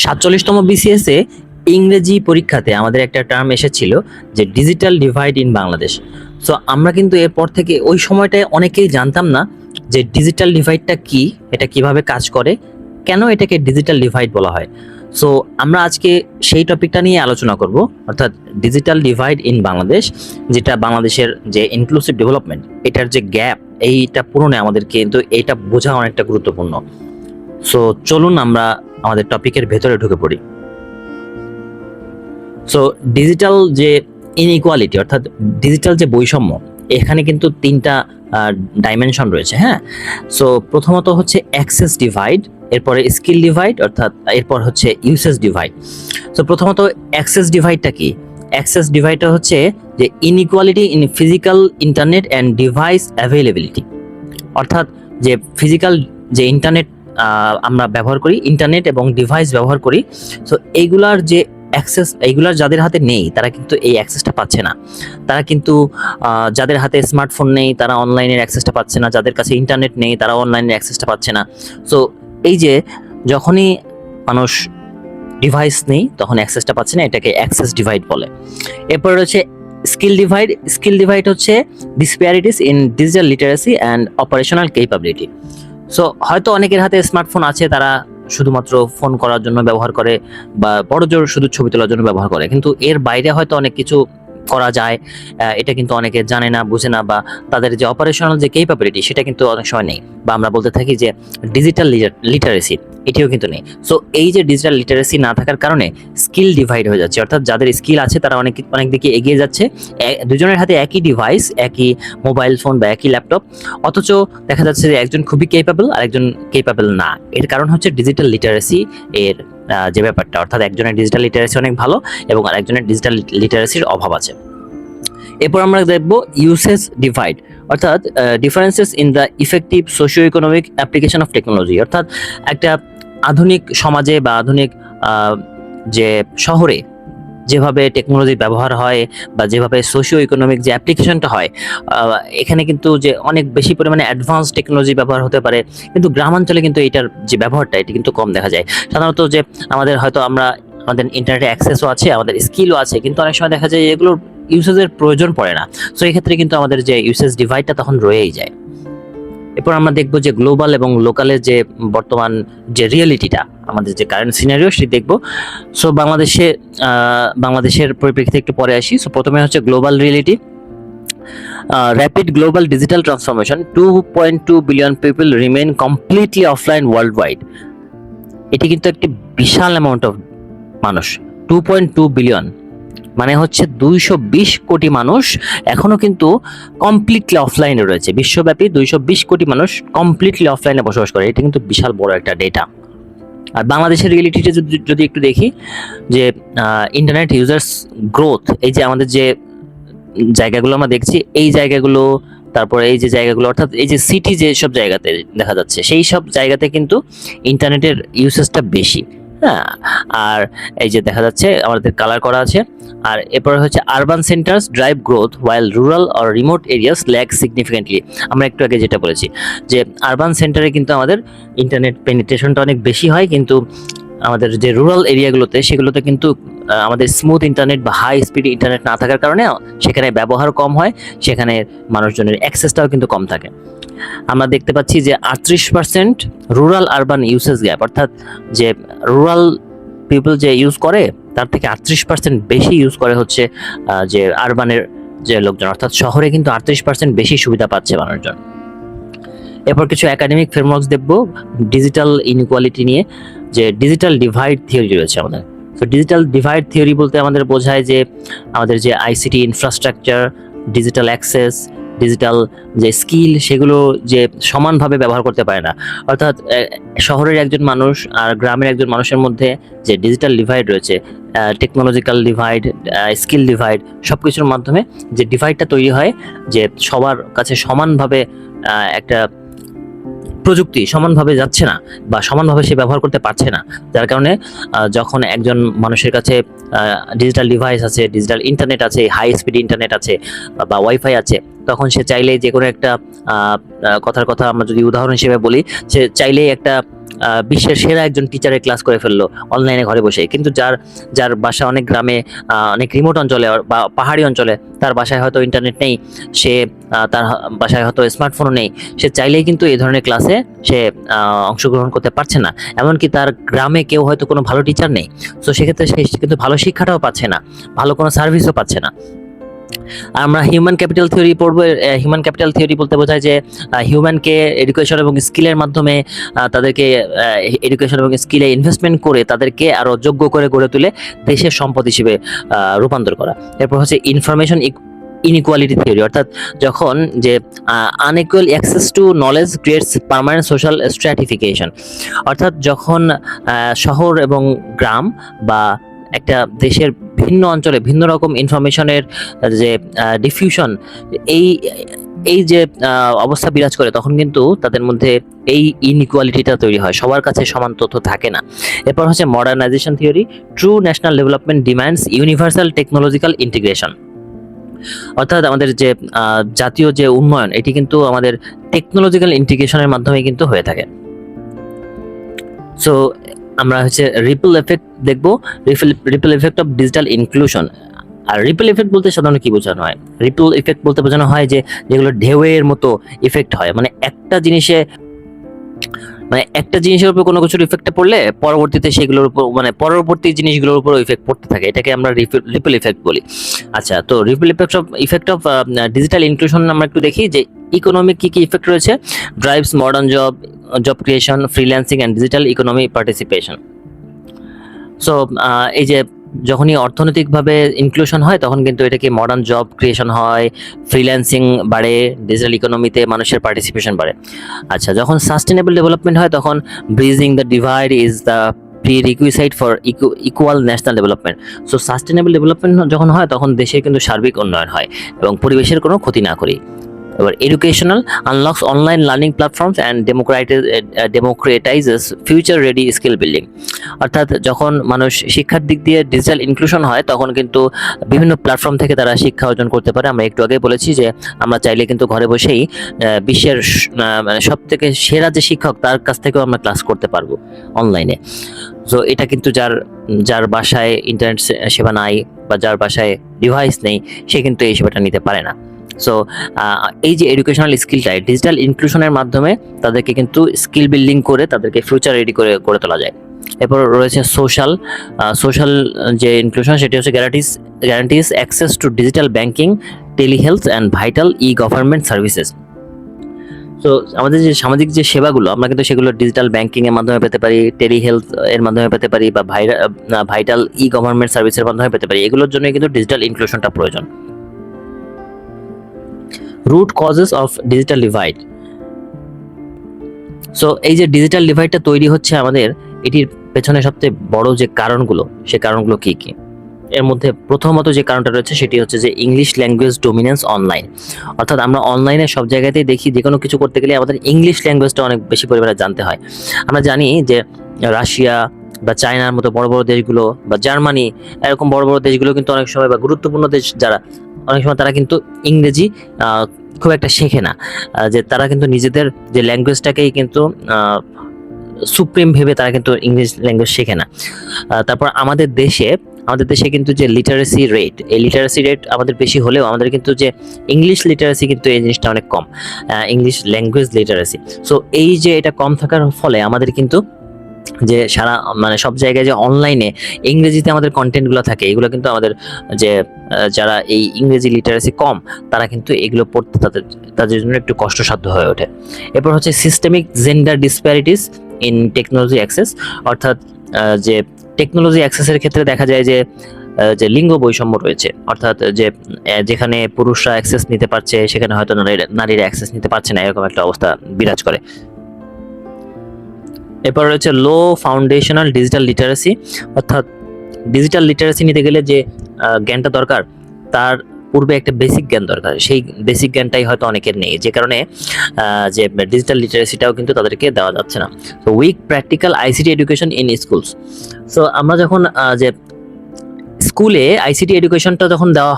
47তম BCS এ ইংরেজি পরীক্ষাতে আমাদের একটা টার্ম এসেছিল যে digital divide in Bangladesh. So আমরা কিন্তু এরপর থেকে ওই সময়টায় অনেকেই জানতাম না যে ডিজিটাল ডিভাইডটা কি, এটা কিভাবে কাজ করে, কেন এটাকে ডিজিটাল ডিভাইড বলা হয়। সো আমরা আজকে সেই টপিকটা নিয়ে আলোচনা করব, অর্থাৎ ডিজিটাল ডিভাইড ইন বাংলাদেশ, যেটা বাংলাদেশের যে ইনক্লুসিভ ডেভেলপমেন্ট, এটার যে গ্যাপ, এইটা পূরণে আমাদের কিন্তু এইটা বোঝা অনেকটা গুরুত্বপূর্ণ। সো চলুন আমরা আমাদের টপিকের ভেতরে ঢুকে পড়ি। সো ডিজিটাল যে ইনইকুয়ালিটি, অর্থাৎ ডিজিটাল যে বৈষম্য, এখানে কিন্তু তিনটা ডাইমেনশন রয়েছে। হ্যাঁ, সো প্রথমত হচ্ছে অ্যাক্সেস ডিভাইড, এরপরে স্কিল ডিভাইড, অর্থাৎ এরপর হচ্ছে ইউসেজ ডিভাইড। সো প্রথমত অ্যাক্সেস ডিভাইডটা কি? অ্যাক্সেস ডিভাইডটা হচ্ছে যে inequality in physical internet and device availability, অর্থাৎ যে ফিজিক্যাল যে ইন্টারনেট আমরা ব্যবহার করি, ইন্টারনেট এবং ডিভাইস ব্যবহার করি, সো এইগুলার যে অ্যাক্সেস, এইগুলার যাদের হাতে নেই তারা কিন্তু এই অ্যাক্সেসটা পাচ্ছে না। তারা কিন্তু যাদের হাতে স্মার্টফোন নেই তারা অনলাইনের অ্যাক্সেসটা পাচ্ছে না, যাদের কাছে ইন্টারনেট নেই তারা অনলাইনের অ্যাক্সেসটা পাচ্ছে না। সো এই যে যখনই মানুষ ডিভাইস নেই তখন অ্যাক্সেসটা পাচ্ছে না, এটাকে অ্যাক্সেস ডিভাইড বলে। এরপর রয়েছে স্কিল ডিভাইড। স্কিল ডিভাইড হচ্ছে disparities in digital literacy and operational capability. So হয়তো অনেকের হাতে স্মার্টফোন আছে, তারা শুধুমাত্র ফোন করার জন্য ব্যবহার করে বা বড়জোর শুধু ছবি তোলার জন্য ব্যবহার করে, কিন্তু এর বাইরে হয়তো অনেক কিছু করা যায়, এটা কিন্তু অনেকে জানে না, বুঝে না, বা তাদের যে অপারেশনাল যে ক্যাপাবিলিটি সেটা কিন্তু অনেক সময় নেই, বা আমরা বলতে থাকি যে ডিজিটাল লিটারেসি, এটিও কিন্তু নেই। সো এই যে ডিজিটাল লিটারেসি না থাকার কারণে স্কিল ডিভাইড হয়ে যাচ্ছে, অর্থাৎ যাদের স্কিল আছে তারা অনেক দিকে এগিয়ে যাচ্ছে, দুজনের হাতে একই ডিভাইস, একই মোবাইল ফোন বা একই ল্যাপটপ, অথচ দেখা যাচ্ছে যে একজন খুবই কেপেবল আর একজন কেপেবল না। এর কারণ হচ্ছে ডিজিটাল লিটারেসি এর যে ব্যাপারটা, অর্থাৎ একজনের ডিজিটাল লিটারেসি অনেক ভালো এবং আরেকজনের ডিজিটাল লিটারেসির অভাব আছে। এরপর আমরা দেখব ইউসেজ ডিভাইড, অর্থাৎ differences in the effective socio economic application of technology, অর্থাৎ একটা আধুনিক সমাজে বা আধুনিক যে শহরে যেভাবে টেকনোলজি ব্যবহার হয় বা যেভাবে সোশিও ইকোনমিক যে অ্যাপ্লিকেশনটা হয়, এখানে কিন্তু যে অনেক বেশি পরিমাণে অ্যাডভান্স টেকনোলজি ব্যবহার হতে পারে, কিন্তু গ্রামাঞ্চলে কিন্তু এটার যে ব্যবহারটা এটি কিন্তু কম দেখা যায়। সাধারণত যে আমাদের ইন্টারনেটে অ্যাক্সেসও আছে, আমাদের স্কিলও আছে, কিন্তু অনেক সময় দেখা যায় এগুলোর ইউসেজের প্রয়োজন পড়ে না। সো এই ক্ষেত্রে কিন্তু আমাদের যে ইউসেজ ডিভাইডটা তখন রয়েই যায়। এরপর আমরা দেখবো যে গ্লোবাল এবং লোকালের যে বর্তমান যে রিয়েলিটিটা, আমাদের যে কারেন্ট সিনারিও সেটি দেখবো। সো বাংলাদেশের পরিপ্রেক্ষিতে একটু পরে আসি। সো প্রথমে হচ্ছে global reality. Rapid global digital transformation, 2.2 billion people remain completely offline world wide. এটি কিন্তু একটি বিশাল অ্যামাউন্ট অফ মানুষ, 2.2 বিলিয়ন, মানে হচ্ছে 220 কোটি মানুষ এখনো কিন্তু কমপ্লিটলি অফলাইনে রয়েছে। বিশ্বব্যাপী 220 কোটি মানুষ কমপ্লিটলি অফলাইনে বসবাস করে, এটা কিন্তু বিশাল বড় একটা ডেটা। আর বাংলাদেশের রিয়েলিটিটা যদি একটু দেখি, যে ইন্টারনেট ইউজার্স গ্রোথ, এই যে আমাদের যে জায়গাগুলো আমরা দেখছি, এই জায়গাগুলো, তারপরে এই যে জায়গাগুলো, অর্থাৎ এই যে সিটি যেসব জায়গাতে দেখা যাচ্ছে সেই সব জায়গাতে কিন্তু ইন্টারনেটের ইউসেজটা বেশি। হ্যাঁ, আর এই যে দেখা যাচ্ছে আমাদের কালার করা আছে। আর এরপরে হচ্ছে urban centres drive growth while rural or remote areas lag significantly. আমরা একটু আগে যেটা বলেছি যে আরবান সেন্টারে কিন্তু আমাদের ইন্টারনেট পেনিট্রেশনটা অনেক বেশি হয়, কিন্তু আমাদের যে রুরাল এরিয়াগুলোতে সেগুলোতে কিন্তু আমাদের স্মুথ ইন্টারনেট বা হাই স্পিড ইন্টারনেট না থাকার কারণে সেখানে ব্যবহার কম হয়, সেখানে মানুষজনের অ্যাক্সেসটাও কিন্তু কম থাকে। আমরা দেখতে পাচ্ছি যে 38% রুরাল আরবান ইউসেজ গ্যাপ, অর্থাৎ যে রুরাল পিপল যে ইউজ করে তার থেকে 38% বেশি ইউজ করে হচ্ছে যে আরবানের যে লোকজন, অর্থাৎ শহরে কিন্তু 38% বেশি সুবিধা পাচ্ছে মানুষজন। এরপর কিছু একাডেমিক ফ্রেমওয়ার্কস দেখবো ডিজিটাল ইনইকুয়ালিটি নিয়ে, যে ডিজিটাল ডিভাইড থিওরি রয়েছে আমাদের। তো ডিজিটাল ডিভাইড থিওরি বলতে আমাদের বোঝায় যে আমাদের যে ICT infrastructure, digital access, digital যে স্কিল, সেগুলো যে সমানভাবে ব্যবহার করতে পারে না। অর্থাৎ শহরের একজন মানুষ আর গ্রামের একজন মানুষের মধ্যে যে ডিজিটাল ডিভাইড রয়েছে, টেকনোলজিক্যাল ডিভাইড, স্কিল ডিভাইড, সব কিছুর মাধ্যমে যে ডিভাইডটা তৈরি হয়, যে সবার কাছে সমানভাবে একটা প্রযুক্তি সমানভাবে যাচ্ছে না বা সমানভাবে সে ব্যবহার করতে পারছে না, যার কারণে যখন একজন মানুষের কাছে ডিজিটাল ডিভাইস আছে, ডিজিটাল ইন্টারনেট আছে, হাই স্পিড ইন্টারনেট আছে বা ওয়াইফাই আছে, তখন সে চাইলে যে কোনো একটা কথার কথা আমরা যদি উদাহরণ হিসেবে বলি, সে চাইলেই একটা বিশ্বের সেরা একজন টিচারের ক্লাস করে ফেললো অনলাইনে ঘরে বসে, কিন্তু যার যার বাসা অনেক গ্রামে, অনেক রিমোট অঞ্চলে বা পাহাড়ি অঞ্চলে, তার বাসায় হয়তো ইন্টারনেট নেই, সে তার বাসায় হয়তো স্মার্টফোনও নেই, সে চাইলেই কিন্তু এই ধরনের ক্লাসে সে অংশগ্রহণ করতে পারছে না। এমনকি তার গ্রামে কেউ হয়তো কোনো ভালো টিচার নেই, তো সেক্ষেত্রে সে কিন্তু ভালো শিক্ষাটাও পাচ্ছে না, ভালো কোনো সার্ভিসও পাচ্ছে না। আমরা হিউম্যান ক্যাপিটাল থিওরি পড়বো। হিউম্যান ক্যাপিটাল থিওরি বলতে বোঝায় যে হিউম্যানকে এডুকেশন এবং স্কিলের মাধ্যমে তাদেরকে এডুকেশন এবং স্কিলে ইনভেস্টমেন্ট করে তাদেরকে আরো যোগ্য করে গড়ে তুলে দেশের সম্পদ হিসেবে রূপান্তর করা। এরপর হচ্ছে ইনফরমেশন ইনইকুয়ালিটি থিওরি, অর্থাৎ যখন যে unequal access to knowledge creates permanent social stratification, অর্থাৎ যখন শহর এবং গ্রাম বা একটা দেশের ভিন্ন অঞ্চলে ভিন্ন রকম ইনফরমেশনের যে ডিফিউশন, এই এই যে অবস্থা বিরাজ করে, তখন কিন্তু তাদের মধ্যে এই ইনইকুয়ালিটিটা তৈরি হয়, সবার কাছে সমান তথ্য থাকে না। এরপর হচ্ছে modernisation theory, true national development demands universal technological integration, অর্থাৎ আমাদের যে জাতীয় যে উন্নয়ন, এটি কিন্তু আমাদের টেকনোলজিক্যাল ইন্টিগ্রেশনের মাধ্যমে কিন্তু হয়ে থাকে। সো আমরা হচ্ছে রিপল এফেক্ট দেখবো, ripple effect of digital inclusion. আর রিপল এফেক্ট বলতে সাধারণত কি বোঝানো হয়? রিপল এফেক্ট বলতে বোঝানো হয় যে যেগুলো ঢেউয়ের মতো ইফেক্ট হয়, মানে একটা জিনিসের উপর কোনো কিছুর ইফেক্টটা পড়লে পরবর্তীতে সেগুলোর উপর, মানে পরবর্তী জিনিসগুলোর উপর ইফেক্ট পড়তে থাকে, এটাকে আমরা রিপল ইফেক্ট বলি। আচ্ছা, তো ripple effect of digital inclusion আমরা একটু দেখি যে ইকোনমিক কি কি ইফেক্ট রয়েছে। Drives modern job creation, freelancing and digital economy participation. So এই যে যখনই অর্থনৈতিকভাবে ইনক্লুশন হয়, তখন কিন্তু এটাকে মডার্ন জব ক্রিয়েশন হয়, ফ্রিল্যান্সিং বাড়ে, ডিজিটাল ইকোনমিতে মানুষের পার্টিসিপেশন বাড়ে। আচ্ছা, যখন সাস্টেনেবল ডেভেলপমেন্ট হয়, তখন bridging the divide is the prerequisite for equal national development. So sustainable development যখন হয়, তখন দেশের কিন্তু সার্বিক উন্নয়ন হয় এবং পরিবেশের কোনো ক্ষতি না করি। এবার educational unlocks online learning platforms and democratizes future ready skill building, অর্থাৎ যখন মানুষ শিক্ষার দিক দিয়ে ডিজিটাল ইনক্লুশন হয়, তখন কিন্তু বিভিন্ন প্ল্যাটফর্ম থেকে তারা শিক্ষা অর্জন করতে পারে। আমরা একটু আগে বলেছি যে আমরা চাইলে কিন্তু ঘরে বসেই বিশ্বের মানে সব থেকে সেরা যে শিক্ষক, তার কাছ থেকেও আমরা ক্লাস করতে পারবো অনলাইনে। সো এটা কিন্তু যার বাসায় ইন্টারনেট সেবা নাই বা যার বাসায় ডিভাইস নেই, সে কিন্তু এই সেবাটা নিতে পারে না। সো এই যে এডুকেশনাল স্কিলটা ডিজিটাল ইনক্লুশনের মাধ্যমে তাদেরকে কিন্তু স্কিল বিল্ডিং করে তাদেরকে ফিউচার রেডি করে গড়ে তোলা যায়। এরপর রয়েছে সোশ্যাল যে ইনক্লুশন, সেটি হচ্ছে গ্যারান্টিস access to digital banking, telehealth and vital E government services. তো আমাদের যে সামাজিক যে সেবাগুলো, আমরা কিন্তু সেগুলো ডিজিটাল ব্যাংকিং এর মাধ্যমে পেতে পারি, টেলিহেলথ এর মাধ্যমে পেতে পারি, বা ভাইটাল ই গভর্নমেন্ট সার্ভিসের মাধ্যমে পেতে পারি। এগুলোর জন্য কিন্তু ডিজিটাল ইনক্লুশনটা প্রয়োজন। Root causes of digital divide. So এই যে ডিজিটাল ডিভাইডটা তৈরি হচ্ছে আমাদের, এটির পেছনে সবচেয়ে বড় যে কারণগুলো, সে কারণগুলো কি কি? এর মধ্যে প্রথমত যে কারণটা রয়েছে, সেটি হচ্ছে যে ইংলিশ ল্যাঙ্গুয়েজ ডোমিনেন্স অনলাইন, অর্থাৎ আমরা অনলাইনে সব জায়গাতেই দেখি যে কোনো কিছু করতে গেলে আমাদের ইংলিশ ল্যাঙ্গুয়েজটা অনেক বেশি পরিমাণে জানতে হয়। আমরা জানি যে রাশিয়া বা চায়নার মতো বড় বড় দেশগুলো, বা জার্মানি, এরকম বড় বড় দেশগুলো কিন্তু অনেক সময়, বা গুরুত্বপূর্ণ দেশ যারা, অনেক সময় তারা কিন্তু ইংরেজি খুব একটা শেখে না, যে তারা কিন্তু নিজেদের যে ল্যাঙ্গুয়েজটাকেই কিন্তু সুপ্রিম ভেবে তারা কিন্তু ইংলিশ ল্যাঙ্গুয়েজ শেখে না। তারপর আমাদের দেশে কিন্তু যে লিটারেসি রেট, এই লিটারেসি রেট আমাদের বেশি হলেও আমাদের কিন্তু যে ইংলিশ লিটারেসি, কিন্তু এই জিনিসটা অনেক কম, ইংলিশ ল্যাঙ্গুয়েজ লিটারেসি। সো এই যে এটা কম থাকার ফলে আমাদের কিন্তু যে সারা, মানে সব জায়গায় যে অনলাইনে ইংরেজিতে আমাদের কন্টেন্টগুলো থাকে, এগুলো কিন্তু আমাদের যে যারা এই ইংরেজি লিটারেসি কম, তারা কিন্তু এগুলো পড়তে তাদের জন্য একটু কষ্টসাধ্য হয়ে ওঠে। এরপর হচ্ছে systemic gender disparities in technology access, অর্থাৎ যে টেকনোলজি অ্যাক্সেসের ক্ষেত্রে দেখা যায় যে লিঙ্গ বৈষম্য রয়েছে, অর্থাৎ যে যেখানে পুরুষরা অ্যাক্সেস নিতে পারছে, সেখানে হয়তো নারীরা অ্যাক্সেস নিতে পারছে না, এরকম একটা অবস্থা বিরাজ করে। এরপর রয়েছে লো ফাউন্ডেশনাল ডিজিটাল লিটারেসি, অর্থাৎ ডিজিটাল লিটারেসি নিতে গেলে যে জ্ঞানটা দরকার, তার পূর্বে একটা বেসিক জ্ঞান দরকার, সেই বেসিক জ্ঞানটাই হয়তো অনেকের নেই, যে কারণে যে ডিজিটাল লিটারেসিটাও কিন্তু তাদেরকে দেওয়া যাচ্ছে না। তো weak practical ICT education in schools. So আমরা যখন যে স্কুলে আইসিটি এডুকেশনটা যখন দেওয়া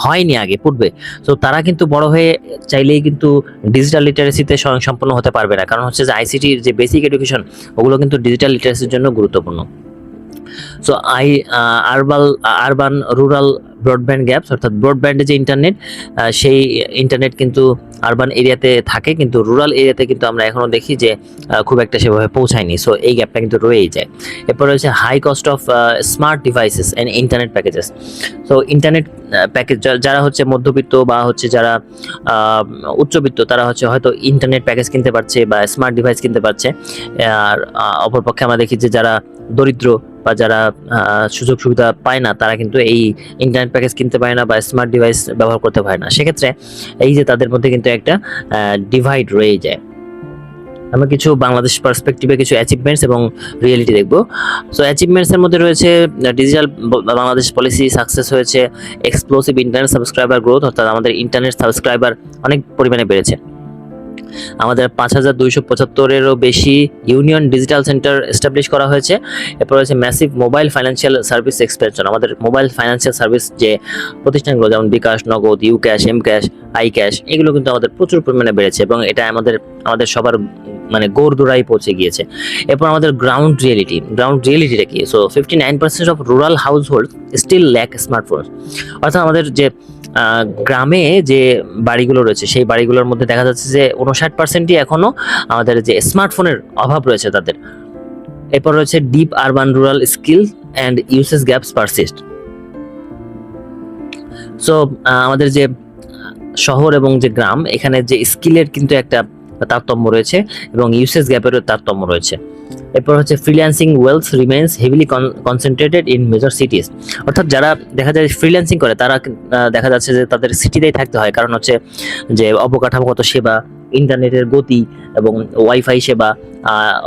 হয়নি আগে পূর্বে, তো তারা কিন্তু বড় হয়ে চাইলেই কিন্তু ডিজিটাল লিটারেসিতে স্বয়ংসম্পন্ন হতে পারবে না, কারণ হচ্ছে যে আইসিটির যে বেসিক এডুকেশন ওগুলো কিন্তু ডিজিটাল লিটারেসির জন্য গুরুত্বপূর্ণ। So urban rural broadband gaps, অর্থাৎ ব্রডব্যান্ডে যে ইন্টারনেট, সেই ইন্টারনেট কিন্তু আরবান এরিয়াতে থাকে, কিন্তু রুরাল এরিয়াতে কিন্তু আমরা এখনো দেখি যে খুব একটা সেভাবে পৌঁছায়নি। সো এই গ্যাপটা কিন্তু রয়েই যায়। এরপর রয়েছে high cost of smart devices and internet packages. So internet package যারা হচ্ছে মধ্যবিত্ত বা হচ্ছে যারা উচ্চবিত্ত, তারা হচ্ছে হয়তো ইন্টারনেট প্যাকেজ কিনতে পারছে বা স্মার্ট ডিভাইস কিনতে পারছে। আর অপরপক্ষে আমরা দেখি যে যারা দরিদ্র বা যারা সুযোগ সুবিধা পায় না, তারা কিন্তু এই ইন্টারনেট প্যাকেজ কিনতে পারে না বা স্মার্ট ডিভাইস ব্যবহার করতে পারে না। সেক্ষেত্রে এই যে তাদের মধ্যে কিন্তু একটা ডিভাইড রয়ে যায়। আমরা কিছু বাংলাদেশ পার্সপেক্টিভে কিছু অ্যাচিভমেন্টস এবং রিয়েলিটি দেখব। সো অ্যাচিভমেন্টসের মধ্যে রয়েছে ডিজিটাল বাংলাদেশ পলিসি সাকসেস হয়েছে, এক্সপ্লোসিভ ইন্টারনেট সাবস্ক্রাইবার গ্রোথ, অর্থাৎ আমাদের ইন্টারনেট সাবস্ক্রাইবার অনেক পরিমাণে বেড়েছে। আমাদের 5275-এরও বেশি ইউনিয়ন ডিজিটাল সেন্টার এস্টাবলিশ করা হয়েছে। এরপর রয়েছে massive mobile financial service expansion. আমাদের মোবাইল ফাইন্যান্সিয়াল সার্ভিস যে প্রতিষ্ঠানগুলো, যেমন bKash, Nagad, U cash, M cash, I cash, এগুলো কিন্তু আমাদের প্রচুর পরিমাণে বেড়েছে এবং এটা আমাদের সবার মানে গোড়দোড়ায় পৌঁছে গিয়েছে। এরপর আমাদের গ্রাউন্ড রিয়েলিটিটা কি? So 59% of rural household still lack smartphone. অর্থাৎ আমাদের যে গ্রামে যে বাড়িগুলো রয়েছে, সেই বাড়িগুলোর মধ্যে দেখা যাচ্ছে যে 59%ই এখনো আমাদের যে স্মার্টফোনের অভাব রয়েছে তাদের। এরপর রয়েছে deep urban rural skill and usage gaps persist. So আমাদের যে শহর এবং যে গ্রাম, এখানে যে স্কিলের কিন্তু একটা তারতম্য রয়েছে এবং ইউসেজ গ্যাপেরও তারতম্য রয়েছে। এরপর হচ্ছে freelancing wealth remains heavily concentrated in major সিটিজ। অর্থাৎ যারা দেখা যায় ফ্রিল্যান্সিং করে, তারা দেখা যাচ্ছে যে তাদের সিটিতেই থাকতে হয়, কারণ হচ্ছে যে অবকাঠামোগত সেবা, ইন্টারনেটের গতি এবং ওয়াইফাই সেবা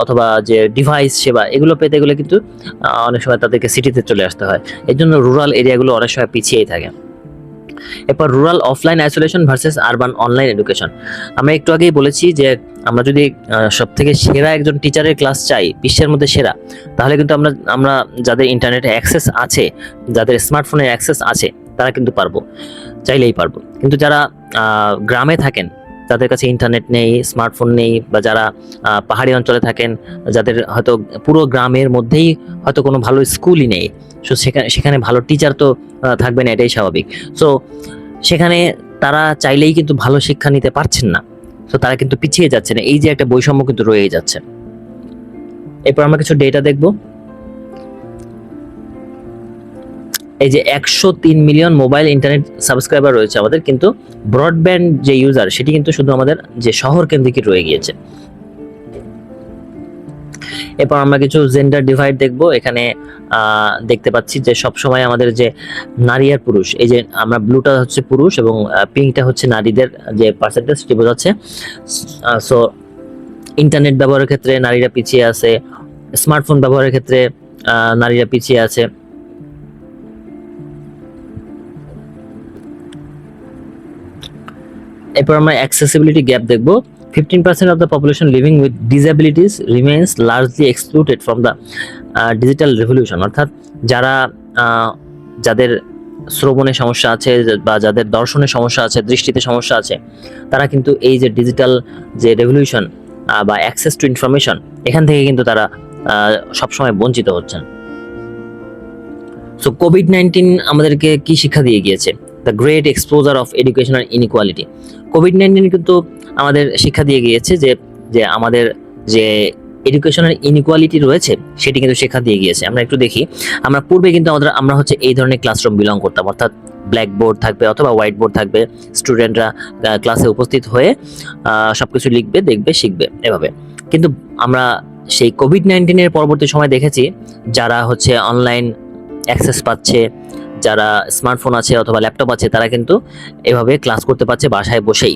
অথবা যে ডিভাইস সেবা, এগুলো পেতে গেলে কিন্তু অনেক সময় তাদেরকে সিটিতে চলে আসতে হয়। এই জন্য রুরাল এরিয়াগুলো অনেক সময় পিছিয়েই থাকে। এরপর rural offline isolation versus urban online education. আমরা একটু আগেই বলেছি যে আমরা যদি সব থেকে সেরা একজন টিচারের ক্লাস চাই, বিশ্বের মধ্যে সেরা, তাহলে কিন্তু আমরা যাদের ইন্টারনেটে অ্যাক্সেস আছে, যাদের স্মার্টফোনের অ্যাক্সেস আছে, তারা কিন্তু চাইলেই পারবো। কিন্তু যারা গ্রামে থাকেন, যাদের কাছে ইন্টারনেট নেই, স্মার্টফোন নেই, বা যারা পাহাড়ি অঞ্চলে থাকেন, যাদের হয়তো পুরো গ্রামের মধ্যেই হয়তো কোনো ভালো স্কুলই নেই, সো সেখানে ভালো টিচার তো থাকবে না, এটাই স্বাভাবিক। সো সেখানে তারা চাইলেই কিন্তু ভালো শিক্ষা নিতে পারছেন না, সো তারা কিন্তু পিছিয়ে যাচ্ছে না। এই যে একটা বৈষম্য কিন্তু রয়েই যাচ্ছে। এরপর আমরা কিছু ডেটা দেখব। এই যে 103 মিলিয়ন মোবাইল ইন্টারনেট সাবস্ক্রাইবার রয়েছে আমাদের, কিন্তু ব্রডব্যান্ড যে ইউজার, সেটি কিন্তু শুধু আমাদের যে শহর কেন্দ্রিকই রয়ে গিয়েছে। এরপর আমরা কিছু জেন্ডার ডিভাইড দেখব। এখানে দেখতে পাচ্ছি যে সবসময় আমাদের যে নারী আর পুরুষ, এই যে আমরা ব্লুটা হচ্ছে পুরুষ এবং পিঙ্কটা হচ্ছে নারীদের যে পার্সেন্টেজ, সেটি বোঝাচ্ছে। সো ইন্টারনেট ব্যবহারের ক্ষেত্রে নারীরা পিছিয়ে আছে, স্মার্টফোন ব্যবহারের ক্ষেত্রে নারীরা পিছিয়ে আছে। এরপর আমরা অ্যাক্সেসিবিলিটি গ্যাপ দেখব। 15% of the population living with disabilities remains largely excluded from the digital revolution। অর্থাৎ যাদের শ্রবণে সমস্যা আছে বা যাদের দর্শনের সমস্যা আছে, দৃষ্টিতে সমস্যা আছে, তারা কিন্তু এই যে ডিজিটাল যে রেভলিউশন বা অ্যাক্সেস টু ইনফরমেশন, এখান থেকে কিন্তু তারা সবসময় বঞ্চিত হচ্ছেন। সো কোভিড-19 আমাদেরকে কি শিক্ষা দিয়ে গিয়েছে? The great exposure of educational inequality. COVID-19 কিন্তু আমাদের শিক্ষা দিয়ে গিয়েছে যে আমাদের যে এডুকেশনাল ইনইকুয়ালিটি রয়েছে, সেটি কিন্তু শিক্ষা দিয়ে গিয়েছে। আমরা একটু দেখি, আমরা পূর্বে কিন্তু আমরা হচ্ছে এই ধরনের ক্লাসরুম বিলং করতাম, অর্থাৎ ব্ল্যাক বোর্ড থাকবে অথবা হোয়াইট বোর্ড থাকবে, স্টুডেন্টরা ক্লাসে উপস্থিত হয়ে সবকিছু লিখবে, দেখবে, শিখবে, এভাবে। কিন্তু আমরা সেই কোভিড-19 পরবর্তী সময় দেখেছি যারা হচ্ছে অনলাইন অ্যাক্সেস পাচ্ছে, যারা স্মার্টফোন আছে অথবা ল্যাপটপ আছে, তারা কিন্তু এভাবে ক্লাস করতে পারছে বাসায় বসেই।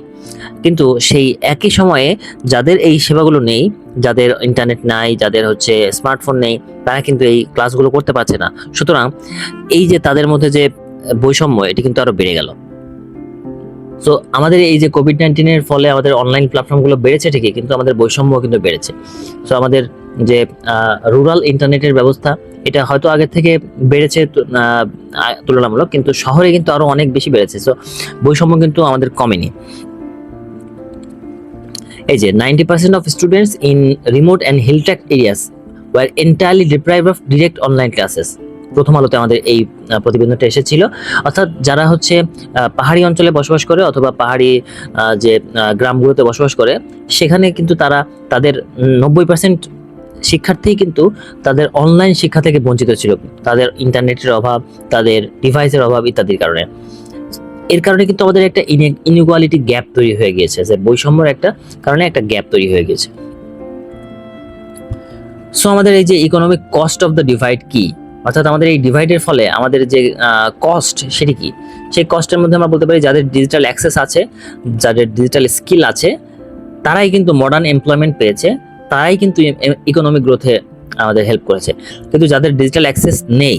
কিন্তু সেই একই সময়ে যাদের এই সেবাগুলো নেই, যাদের ইন্টারনেট নাই, যাদের হচ্ছে স্মার্টফোন নেই, তারা কিন্তু এই ক্লাসগুলো করতে পারছে না। সুতরাং এই যে তাদের মধ্যে যে বৈষম্য, এটি কিন্তু আরো বেড়ে গেল। সো আমাদের এই যে কোভিড-19 এর ফলে আমাদের অনলাইন প্ল্যাটফর্মগুলো বেড়েছে ঠিকই, কিন্তু আমাদের বৈষম্য কিন্তু বেড়েছে। সো আমাদের যে রুরাল ইন্টারনেটের ব্যবস্থা, এটা হয়তো আগের থেকে বেড়েছে তুলনামূলক, কিন্তু শহরে কিন্তু আরো অনেক বেশি বেড়েছে। সো বৈষম্য কিন্তু আমাদের কমেনি। এই যে 90% of students in remote and hill track areas were entirely deprived of direct online classes. প্রথম আলোতে আমাদের এই প্রতিবেদনটা এসেছিল। অর্থাৎ যারা হচ্ছে পাহাড়ি অঞ্চলে বসবাস করে অথবা পাহাড়ি যে গ্রামগুলোতে বসবাস করে, সেখানে কিন্তু তারা তাদের 90% শিক্ষার্থী কিন্তু তাদের অনলাইন শিক্ষা থেকে বঞ্চিত ছিল, তাদের ইন্টারনেটের অভাব, তাদের ডিভাইসের অভাব ইত্যাদির কারণে। এর কারণে কিন্তু আমাদের একটা ইনইকুয়ালিটি গ্যাপ তৈরি হয়ে গিয়েছে, যে বৈষম্যের একটা কারণে একটা গ্যাপ তৈরি হয়ে গেছে। সো আমাদের এই যে economic cost of the divide কি, অর্থাৎ আমাদের এই ডিভাইডের ফলে আমাদের যে কস্ট সেটি কি, সেই কস্টের মধ্যে আমরা বলতে পারি যাদের ডিজিটাল অ্যাক্সেস আছে, যাদের ডিজিটাল স্কিল আছে, তারাই কিন্তু মডার্ন এমপ্লয়মেন্ট পেয়েছে, তারাই কিন্তু ইকোনমিক গ্রোথে আমাদের হেল্প করেছে। কিন্তু যাদের ডিজিটাল অ্যাক্সেস নেই,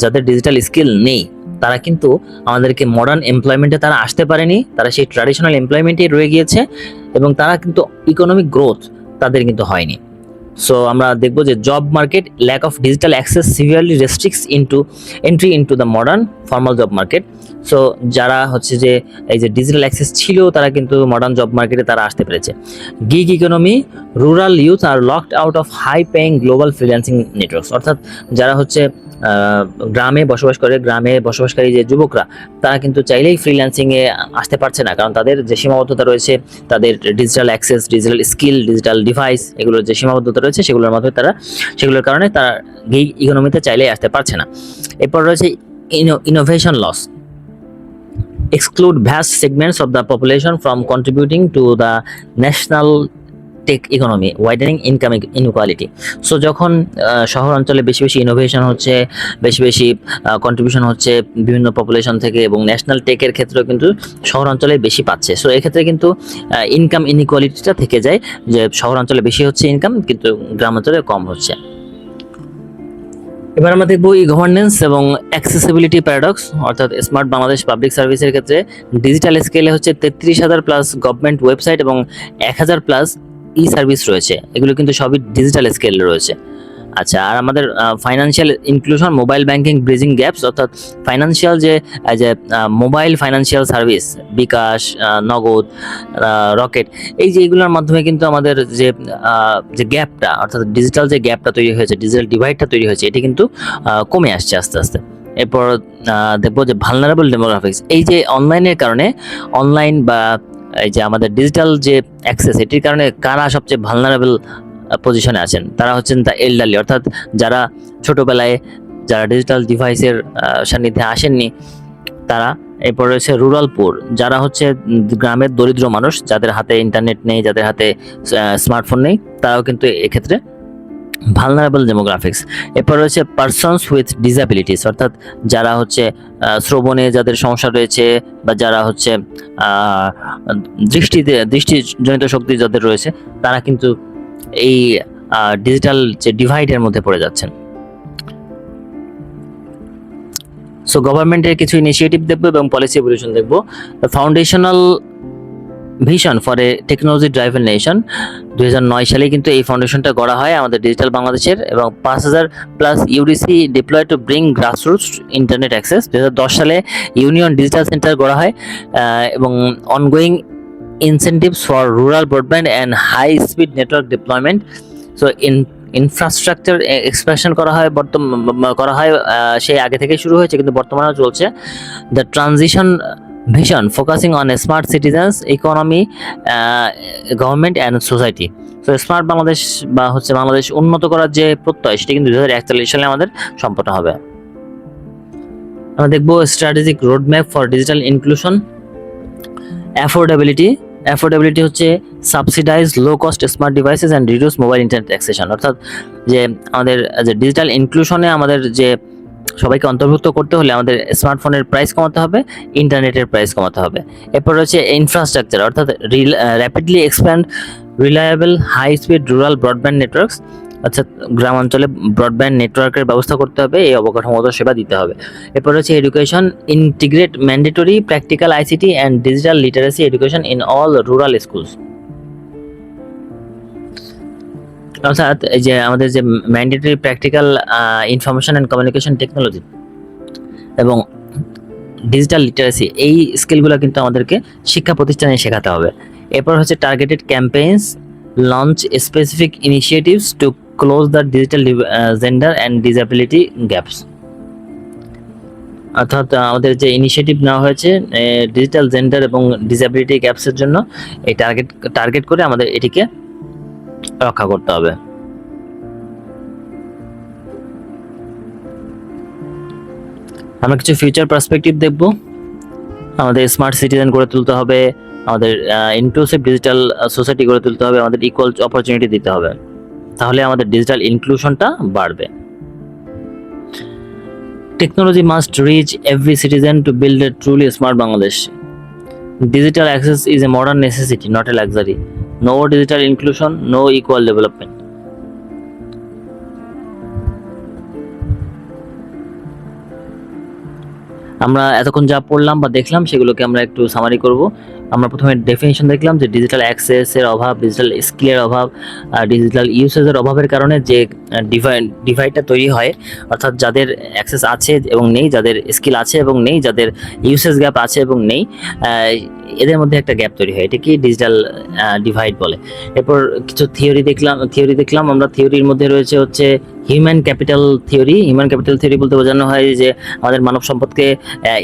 যাদের ডিজিটাল স্কিল নেই, তারা কিন্তু আমাদেরকে মডার্ন এমপ্লয়মেন্টে তারা আসতে পারেনি, তারা সেই ট্র্যাডিশনাল এমপ্লয়মেন্টেই রয়ে গিয়েছে, এবং তারা কিন্তু ইকোনমিক গ্রোথ তাদের কিন্তু হয়নি। সো আমরা দেখব যে job market lack of digital access severely restricts entry into the modern formal job market. So যারা হচ্ছে যে এই যে ডিজিটাল অ্যাক্সেস ছিল, তারা কিন্তু মডার্ন জব মার্কেটে তারা আসতে পেরেছে। Gig economy, rural youth are locked out of high paying global freelancing networks. অর্থাৎ যারা হচ্ছে গ্রামে বসবাসকারী যে যুবকরা, তারা কিন্তু চাইলেই ফ্রিল্যান্সিংয়ে আসতে পারছে না, কারণ তাদের যে সীমাবদ্ধতা রয়েছে, তাদের digital access, digital skill, digital device, এগুলোর যে সীমাবদ্ধতা রয়েছে, সেগুলোর কারণে তারা গিগ ইকোনমিতে চাইলেই আসতে পারছে না। এরপর রয়েছে innovation loss, exclude vast segments of the population from contributing to the national tech economy, widening income inequality. So যখন শহর অঞ্চলে বেশি বেশি ইনোভেশন হচ্ছে, বেশি কন্ট্রিবিউশন হচ্ছে বিভিন্ন পপুলেশন থেকে, এবং ন্যাশনাল টেকের ক্ষেত্রেও কিন্তু শহর অঞ্চলে বেশি পাচ্ছে। সো এক্ষেত্রে কিন্তু ইনকাম ইনইকুয়ালিটিটা থেকে যায়, যে শহর অঞ্চলে বেশি হচ্ছে ইনকাম, কিন্তু গ্রাম অঞ্চলে কম হচ্ছে। এবার আমরা দেখবো ই গভর্নেন্স এবং অ্যাক্সেসিবিলিটি প্যারাডক্স, অর্থাৎ স্মার্ট বাংলাদেশ পাবলিক সার্ভিসের ক্ষেত্রে ডিজিটাল স্কেলে হচ্ছে 33,000 প্লাস গভর্নমেন্ট ওয়েবসাইট এবং 1,000 প্লাস ই সার্ভিস রয়েছে। এগুলো কিন্তু সবই ডিজিটাল স্কেলে রয়েছে। আচ্ছা, আর আমাদের financial inclusion, mobile banking bridging gaps, অর্থাৎ ফাইন্যান্সিয়াল যে মোবাইল ফাইন্যান্সিয়াল সার্ভিস, বিকাশ, নগদ, রকেট, এই যে এগুলোর মাধ্যমে কিন্তু আমাদের যে গ্যাপটা, অর্থাৎ ডিজিটাল যে গ্যাপটা তৈরি হয়েছে, ডিজিটাল ডিভাইডটা তৈরি হয়েছে, এটি কিন্তু কমে আসছে আস্তে আস্তে। এরপর দেখবো যে ভালনারেবল ডেমোগ্রাফিক্স, এই যে অনলাইনের কারণে, অনলাইন বা এই যে আমাদের ডিজিটাল যে অ্যাক্সেস, এটির কারণে কারা সবচেয়ে ভালনারেবল পজিশনে আছেন, তারা হচ্ছেন দ্য এল্ডারলি, অর্থাৎ যারা ছোটবেলায় যারা ডিজিটাল ডিভাইসের সান্নিধ্যে আসেননি তারা। এরপর রয়েছে রুরাল পুর, যারা হচ্ছে গ্রামের দরিদ্র মানুষ, যাদের হাতে ইন্টারনেট নেই, যাদের হাতে স্মার্টফোন নেই, তারাও কিন্তু এক্ষেত্রে ভালনারেবল ডেমোগ্রাফিক্স। এরপর রয়েছে পারসনস উইথ ডিসএবিলিটিস, অর্থাৎ যারা হচ্ছে শ্রবণে যাদের সমস্যা রয়েছে, বা যারা হচ্ছে দৃষ্টিজনিত শক্তি যাদের রয়েছে, তারা কিন্তু এই ডিজিটাল যে ডিভাইডের মধ্যে পড়ে যাচ্ছেন। সো গভর্নমেন্টের কিছু ইনিশিয়েটিভ দেখবো এবং পলিসি এভলিউশন দেখবো। Foundational vision for a technology driven nation, 2009 সালে কিন্তু এই ফাউন্ডেশনটা গড়া হয় আমাদের ডিজিটাল বাংলাদেশের, এবং 5,000 plus UDC deploy to bring grassroots internet access. 2010 সালে ইউনিয়ন ডিজিটাল সেন্টার গড়া হয়, এবং ongoing incentives for rural broadband and high speed network deployment. So infrastructure expansion করা হয় সেই আগে থেকে শুরু হয়েছে, কিন্তু বর্তমানেও চলছে। The transition vision focusing on smart citizens, economy, government and society. তো স্মার্ট বাংলাদেশ বা হচ্ছে বাংলাদেশ উন্নত করার যে প্রত্যয়, সেটি কিন্তু 2041 সালে আমাদের সম্পন্ন হবে। আমরা দেখবো strategic roadmap for digital inclusion. Affordability হচ্ছে subsidize low cost smart devices and reduce mobile internet accession, অর্থাৎ যে আমাদের যে ডিজিটাল ইনক্লুশনে আমাদের যে সবাইকে অন্তর্ভুক্ত করতে হলে আমাদের স্মার্টফোনের প্রাইস কমাতে হবে, ইন্টারনেটের প্রাইস কমাতে হবে। এরপর রয়েছে ইনফ্রাস্ট্রাকচার, অর্থাৎ rapidly expand reliable high speed rural broadband networks, আচ্ছা, গ্রামাঞ্চলে ব্রডব্যান্ড নেটওয়ার্কের ব্যবস্থা করতে হবে, এই অবকাঠামোগত সেবা দিতে হবে। এরপর হচ্ছে education, integrate mandatory practical ICT and digital literacy education in all rural schools. অর্থাৎ এই যে আমাদের যে mandatory practical information and communication technology এবং ডিজিটাল লিটারেসি, এই স্কিলগুলো কিন্তু আমাদেরকে শিক্ষা প্রতিষ্ঠানে শেখাতে হবে। এরপর হচ্ছে targeted campaigns, launch specific initiatives to close the digital gender and disability gaps. অর্থাৎ আমাদের যে ইনিশিয়েটিভ নেওয়া হয়েছে ডিজিটাল জেন্ডার এবং ডিসএবিলিটি গ্যাপসের জন্য, এই টার্গেট করে আমাদের এটিকে রক্ষা করতে হবে। আমরা কিছু ফিউচার পার্সপেক্টিভ দেখব। আমাদের স্মার্ট সিটিজেন গড়ে তুলতে হবে, আমাদের ইনক্লুসিভ ডিজিটাল সোসাইটি গড়ে তুলতে হবে, আমাদের ইকুয়াল অপরচুনিটি দিতে হবে, তাহলে আমাদের ডিজিটাল ইনক্লুশনটা বাড়বে। Technology must reach every citizen to build a truly smart Bangladesh. Digital access is a modern necessity, not a luxury. No digital inclusion, no equal development. আমরা এতক্ষণ যা পড়লাম বা দেখলাম সেগুলোকে আমরা একটু সামারি করব। আমরা প্রথমে ডেফিনিশন দেখলাম যে ডিজিটাল অ্যাক্সেসের অভাব, ডিজিটাল স্কিলের অভাব, ডিজিটাল ইউসেজের অভাবের কারণে যে ডিভাইডটা তৈরি হয়, অর্থাৎ যাদের অ্যাক্সেস আছে এবং নেই, যাদের স্কিল আছে এবং নেই, যাদের ইউসেজ গ্যাপ আছে এবং নেই, এদের মধ্যে একটা গ্যাপ তৈরি হয়, এটাকে ডিজিটাল ডিভাইড বলে। এরপর কিছু থিওরি দেখলাম আমরা। থিওরির মধ্যে রয়েছে হচ্ছে human capital theory. Human capital theory বলতে বোঝানো হয় যে আমাদের মানব সম্পদকে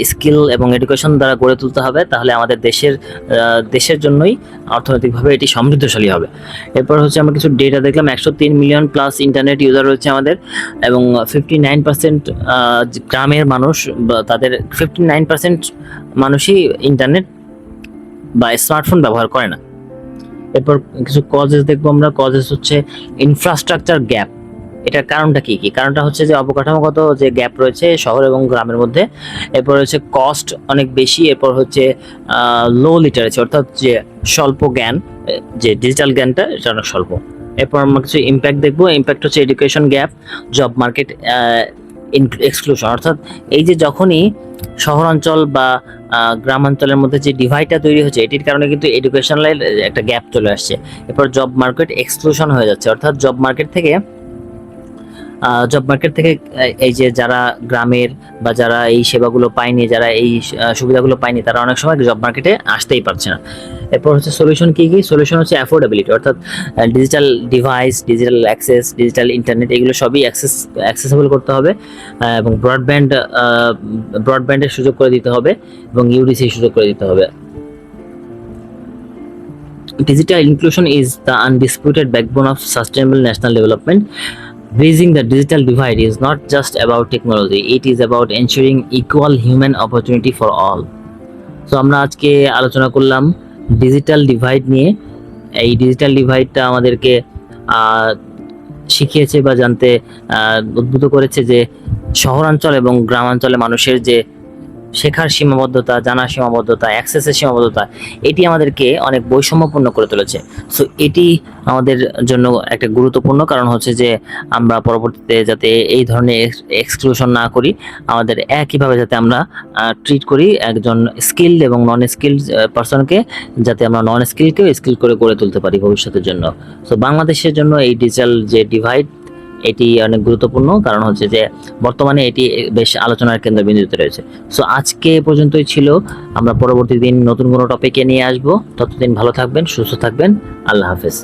স্কিল এবং এডুকেশন দ্বারা গড়ে তুলতে হবে, তাহলে আমাদের দেশের জন্যই অর্থনৈতিকভাবে এটি সমৃদ্ধশালী হবে। এরপর হচ্ছে আমরা কিছু ডেটা দেখলাম। 103 মিলিয়ন প্লাস ইন্টারনেট ইউজার রয়েছে আমাদের, এবং 59% গ্রামের মানুষ, তাদের 59% মানুষই ইন্টারনেট বা স্মার্টফোন ব্যবহার করে না। এরপর কিছু কজেস দেখবো আমরা। কজেস হচ্ছে ইনফ্রাস্ট্রাকচার গ্যাপ। এটার কারণটা কি? কারণটা হচ্ছে যে অবকাঠামোগত যে গ্যাপ রয়েছে শহর এবং গ্রামের মধ্যে। এরপর হচ্ছে কস্ট অনেক বেশি। এরপর হচ্ছে লো লিটারেসি, অর্থাৎ যে স্বল্প জ্ঞান, যে ডিজিটাল জ্ঞানটা এটা অনেক স্বল্প। এরপর আমরা কিছু ইম্প্যাক্ট দেখবো। ইম্প্যাক্ট হচ্ছে education gap, job market exclusion, অর্থাৎ এই যে যখনই শহরাঞ্চল বা গ্রামাঞ্চলের মধ্যে যে ডিভাইডটা তৈরি হচ্ছে, এটির কারণে কিন্তু এডুকেশনাল একটা গ্যাপ চলে আসছে। এরপর জব মার্কেট এক্সক্লুশন হয়ে যাচ্ছে, অর্থাৎ জব মার্কেট থেকে এই যে যারা গ্রামের বা যারা এই সেবাগুলো পায়নি, যারা এই সুবিধাগুলো পায়নি, তারা অনেক সময় জব মার্কেটে আসতেই পারছে না। এরপর হচ্ছে সলিউশন কি? সলিউশন হচ্ছে অ্যাফোর্ডেবিলিটি, অর্থাৎ digital device, digital access, digital internet, এগুলো সবই অ্যাক্সেসেবল করতে হবে, এবং ব্রডব্যান্ডের সুযোগ করে দিতে হবে, এবং ইউডিসির সুযোগ করে দিতে হবে। Digital inclusion is the undisputed backbone of sustainable national development. Bridging the digital divide is not just about technology, it is about ensuring equal human opportunity for all. So আমরা আজকে আলোচনা করলাম ডিজিটাল ডিভাইড নিয়ে। এই digital ডিভাইডটা আমাদেরকে শিখিয়েছে বা জানতে উদ্বুদ্ধ করেছে যে শহরাঞ্চল এবং গ্রামাঞ্চলে মানুষের যে শেখার সীমাবদ্ধতা, জানার সীমাবদ্ধতা, অ্যাক্সেসের সীমাবদ্ধতা, এটি আমাদেরকে অনেক বৈষম্যপূর্ণ করে তুলেছে। সো এটি আমাদের জন্য একটা গুরুত্বপূর্ণ কারণ হচ্ছে যে আমরা পরবর্তীতে যাতে এই ধরনের এক্সক্লুশন না করি, আমাদের একইভাবে যাতে আমরা ট্রিট করি একজন স্কিলড এবং নন স্কিলড পারসনকে, যাতে আমরা নন স্কিলকেও স্কিল করে গড়ে তুলতে পারি ভবিষ্যতের জন্য। সো বাংলাদেশের জন্য এই ডিজিটাল যে ডিভাইড, এটি অনেক গুরুত্বপূর্ণ কারণ হচ্ছে যে বর্তমানে এটি বেশ আলোচনার কেন্দ্রবিন্দুতে রয়েছে। সো আজকে পর্যন্তই ছিল। আমরা পরবর্তী দিন নতুন কোনো টপিকে নিয়ে আসবো। ততদিন ভালো থাকবেন, সুস্থ থাকবেন। আল্লাহ হাফেজ।